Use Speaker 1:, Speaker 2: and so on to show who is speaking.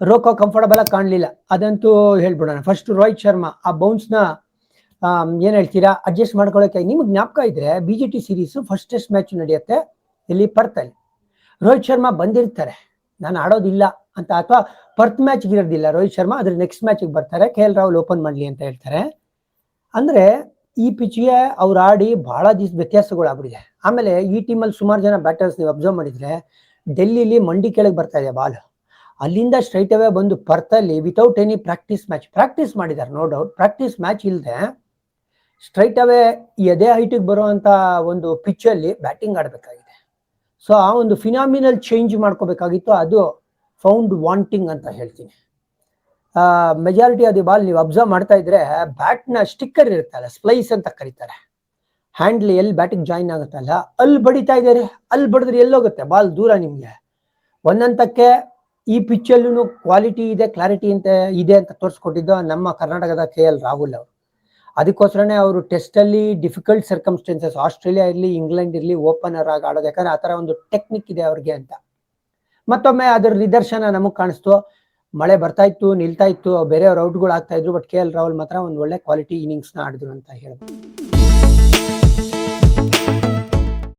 Speaker 1: Roko comfortable ಆಗಿ ಕಾಣಲಿಲ್ಲ, ಅದಂತೂ ಹೇಳ್ಬಿಡೋಣ. ಫಸ್ಟ್ ರೋಹಿತ್ ಶರ್ಮಾ ಆ ಬೌನ್ಸ್ನ ಏನ್ ಹೇಳ್ತೀರಾ ಅಡ್ಜಸ್ಟ್ ಮಾಡ್ಕೊಳ್ಳೋಕೆ. ನಿಮ್ಗೆ ಜ್ಞಾಪಕ ಇದ್ರೆ BGT series first test match ನಡೆಯುತ್ತೆ ಇಲ್ಲಿ ಪರ್ತಲ್ಲಿ. ರೋಹಿತ್ ಶರ್ಮಾ ಬಂದಿರ್ತಾರೆ, ನಾನು ಆಡೋದಿಲ್ಲ ಅಂತ, ಅಥವಾ ಪರ್ತ್ ಮ್ಯಾಚ್ಗೆ ಇರೋದಿಲ್ಲ ರೋಹಿತ್ ಶರ್ಮಾ, ಅದ್ರ ನೆಕ್ಸ್ಟ್ ಮ್ಯಾಚ್ಗೆ ಬರ್ತಾರೆ, KL ರಾಹುಲ್ ಓಪನ್ ಮಾಡಲಿ ಅಂತ ಹೇಳ್ತಾರೆ. ಅಂದ್ರೆ ಈ ಪಿಚ್ಗೆ ಅವ್ರು ಆಡಿ ಬಹಳ ದಿವಸ ವ್ಯತ್ಯಾಸಗಳಾಗ್ಬಿಟ್ಟಿದೆ. ಆಮೇಲೆ ಈ ಟೀಮಲ್ಲಿ ಸುಮಾರು ಜನ ಬ್ಯಾಟರ್ಸ್ ನೀವು ಅಬ್ಸರ್ವ್ ಮಾಡಿದ್ರೆ ಡೆಲ್ಲಿಲಿ ಮಂಡಿ ಕೆಳಗೆ ಬರ್ತಾ ಇದೆ ಬಾಲ್, ಅಲ್ಲಿಂದ ಸ್ಟ್ರೈಟ್ ಅವೇ ಬಂದು ಪರ್ತಲ್ಲಿ ವಿತೌಟ್ ಎನಿ ಪ್ರಾಕ್ಟೀಸ್ ಮಾಡಿದ್ದಾರೆ, ನೋ ಡೌಟ್. ಪ್ರಾಕ್ಟೀಸ್ ಮ್ಯಾಚ್ ಇಲ್ಲದೆ ಸ್ಟ್ರೈಟ್ ಅವೇ ಎದೆ ಹೈಟಿಗೆ ಬರುವಂತ ಒಂದು ಪಿಚ್ ಅಲ್ಲಿ ಬ್ಯಾಟಿಂಗ್ ಆಡಬೇಕಾಗಿದೆ. ಸೊ ಆ ಒಂದು ಫಿನಾಮಿನಲ್ ಚೇಂಜ್ ಮಾಡ್ಕೋಬೇಕಾಗಿತ್ತು, ಅದು ಫೌಂಡ್ ವಾಂಟಿಂಗ್ ಅಂತ ಹೇಳ್ತೀನಿ. ಮೆಜಾರಿಟಿ ಆಫ್ ದಿ ಬಾಲ್ ನೀವು ಅಬ್ಸರ್ವ್ ಮಾಡ್ತಾ ಇದ್ರೆ ಬ್ಯಾಟ್ ನ ಸ್ಟಿಕ್ಕರ್ ಇರುತ್ತಲ್ಲ, ಸ್ಪ್ಲೈಸ್ ಅಂತ ಕರೀತಾರೆ, ಹ್ಯಾಂಡ್ಲ್ ಎಲ್ಲಿ ಬ್ಯಾಟಿಂಗ್ ಜಾಯಿನ್ ಆಗುತ್ತಲ್ಲ ಅಲ್ಲಿ ಬಡಿತಾ ಇದ್ದಾರೆ. ಅಲ್ಲಿ ಬಡಿದ್ರೆ ಎಲ್ಲೋಗುತ್ತೆ ಬಾಲ್ ದೂರ. ನಿಮ್ಗೆ ಒಂದಂತಕ್ಕೆ ಈ ಪಿಚ್ಚಲ್ಲೂ ಕ್ವಾಲಿಟಿ ಇದೆ, ಕ್ಲಾರಿಟಿ ಇದೆ ಅಂತ ತೋರಿಸ್ಕೊಟ್ಟಿದ್ದು ನಮ್ಮ ಕರ್ನಾಟಕದ KL ರಾಹುಲ್ ಅವರು. ಅದಕ್ಕೋಸ್ಕರನೇ ಅವರು ಟೆಸ್ಟ್ ಅಲ್ಲಿ ಡಿಫಿಕಲ್ಟ್ ಸರ್ಕಮ್ಸ್ಟೆನ್ಸಸ್, ಆಸ್ಟ್ರೇಲಿಯಾ ಇರಲಿ ಇಂಗ್ಲೆಂಡ್ ಇರಲಿ ಓಪನರ್ ಆಗಿ ಆಡೋದು, ಯಾಕಂದ್ರೆ ಆ ತರ ಒಂದು ಟೆಕ್ನಿಕ್ ಇದೆ ಅವ್ರಿಗೆ ಅಂತ. ಮತ್ತೊಮ್ಮೆ ಅದರ ನಿದರ್ಶನ ನಮಗ್ ಕಾಣಿಸ್ತು. ಮಳೆ ಬರ್ತಾ ಇತ್ತು, ನಿಲ್ತಾ ಇತ್ತು, ಬೇರೆಯವ್ರ ಔಟ್ಗಳು ಆಗ್ತಾ ಇದ್ರು, ಬಟ್ KL ರಾಹುಲ್ ಮಾತ್ರ ಒಂದು ಒಳ್ಳೆ ಕ್ವಾಲಿಟಿ ಇನ್ನಿಂಗ್ಸ್ ನ ಆಡಿದ್ರು ಅಂತ ಹೇಳ್ಬೋದು.